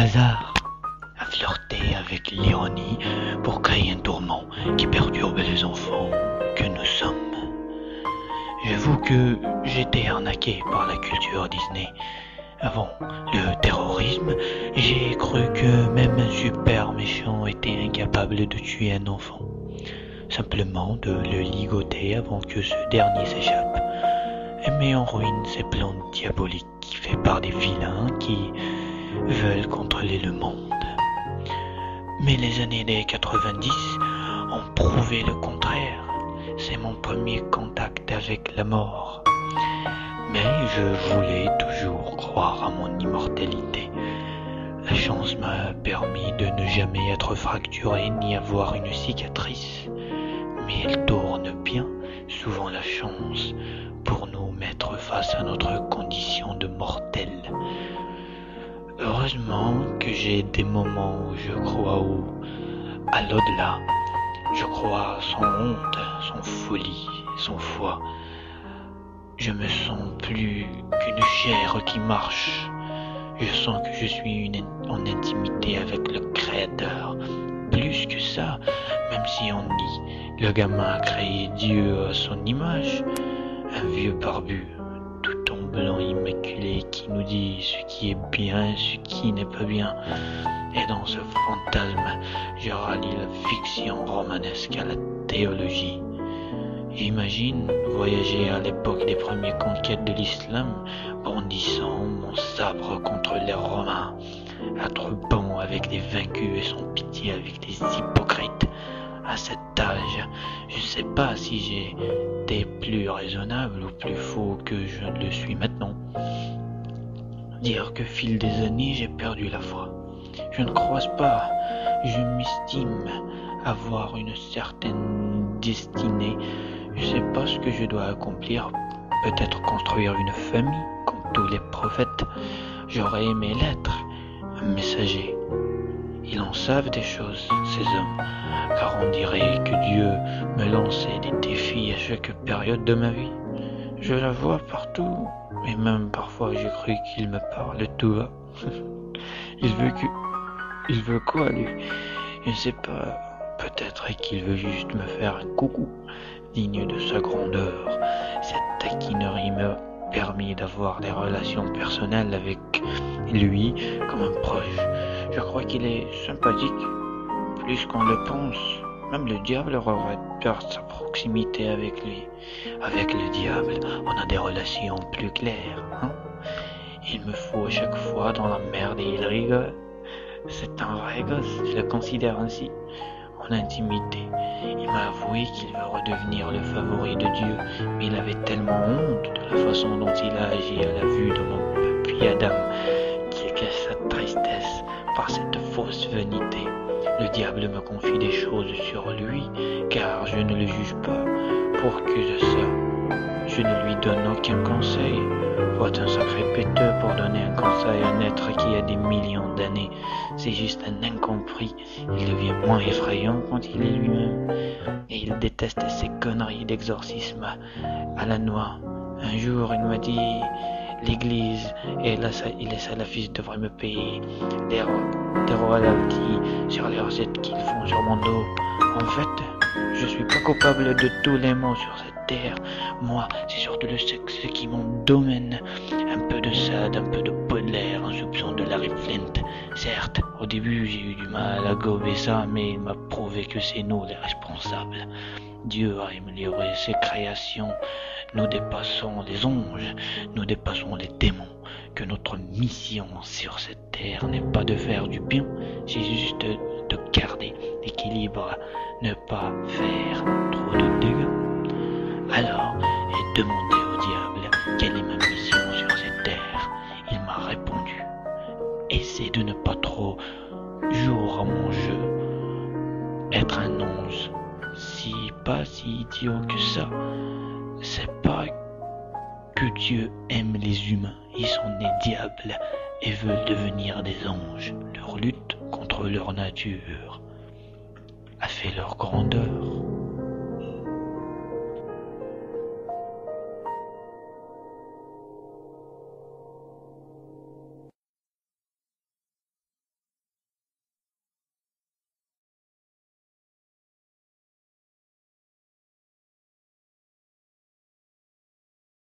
hasard a flirté avec l'ironie pour créer un tourment qui perturbe les enfants que nous sommes. J'avoue que j'étais arnaqué par la culture Disney. Avant le terrorisme, j'ai cru que même un super méchant était incapable de tuer un enfant. Simplement de le ligoter avant que ce dernier s'échappe et met en ruine ses plans diaboliques faits par des vilains qui veulent contrôler le monde. Mais les années des 90 ont prouvé le contraire. C'est mon premier contact avec la mort. Mais je voulais toujours croire à mon immortalité. La chance m'a permis de ne jamais être fracturé ni avoir une cicatrice. Mais elle tourne bien souvent la chance pour nous mettre face à notre condition de mortel. Heureusement que j'ai des moments où je crois à l'au-delà. Je crois sans honte, sans folie, sans foi. Je me sens plus qu'une chair qui marche. Je sens que je suis en intimité avec le Créateur. Plus que ça, même si on nie, le gamin a créé Dieu à son image. Un vieux barbu, tout en blanc immaculé, qui nous dit ce qui est bien, ce qui n'est pas bien. Et dans ce fantasme, je rallie la fiction romanesque à la théologie. J'imagine voyager à l'époque des premières conquêtes de l'islam, brandissant mon sabre contre les Romains, être bon avec les vaincus et sans pitié avec les hypocrites. À cet âge, je ne sais pas si j'étais plus raisonnable ou plus faux que je ne le suis maintenant. Dire que fil des années, j'ai perdu la foi. Je ne crois pas. Je m'estime avoir une certaine destinée. Je ne sais pas ce que je dois accomplir. Peut-être construire une famille, comme tous les prophètes. J'aurais aimé l'être, un messager. Ils en savent des choses, ces hommes, car on dirait que Dieu me lançait des défis à chaque période de ma vie. Je la vois partout, et même parfois j'ai cru qu'il me parle tout bas. Il veut quoi, lui? Je ne sais pas. Peut-être qu'il veut juste me faire un coucou, digne de sa grandeur. Cette taquinerie m'a permis d'avoir des relations personnelles avec lui comme un proche. Je crois qu'il est sympathique, plus qu'on le pense. Même le diable aurait peur de sa proximité avec lui. Avec le diable, on a des relations plus claires, hein? Il me faut à chaque fois dans la merde et il rigole. C'est un vrai gosse, je le considère ainsi. En intimité, il m'a avoué qu'il veut redevenir le favori de Dieu, mais il avait tellement honte de la façon dont il a agi à la vue de mon papy Adam qu'il cache sa tristesse par cette fausse vanité. Le diable me confie des choses sur lui, car je ne le juge pas. Pour que de ça, je ne lui donne aucun conseil. Faut être un sacré péteux pour donner un conseil à un être qui a des millions d'années. C'est juste un incompris. Il devient moins effrayant quand il est lui-même. Et il déteste ces conneries d'exorcisme à la noix. Un jour, il m'a dit... L'église et les salafistes devraient me payer des royalties sur les recettes qu'ils font sur mon dos. En fait, je suis pas coupable de tous les maux sur cette terre. Moi, c'est surtout le sexe qui mon domaine. Un peu de Sade, un peu de Baudelaire, un soupçon de Larry Flint. Certes, au début, j'ai eu du mal à gober ça, mais il m'a prouvé que c'est nous les responsables. Dieu a amélioré ses créations. Nous dépassons les anges, nous dépassons les démons, que notre mission sur cette terre n'est pas de faire du bien, c'est juste de garder l'équilibre, ne pas faire trop de dégâts. Alors, j'ai demandé au diable quelle est ma mission sur cette terre. Il m'a répondu, essaie de ne pas trop jouer à mon jeu, être un ange, pas si idiot que ça. C'est pas que Dieu aime les humains, ils sont des diables et veulent devenir des anges. Leur lutte contre leur nature a fait leur grandeur.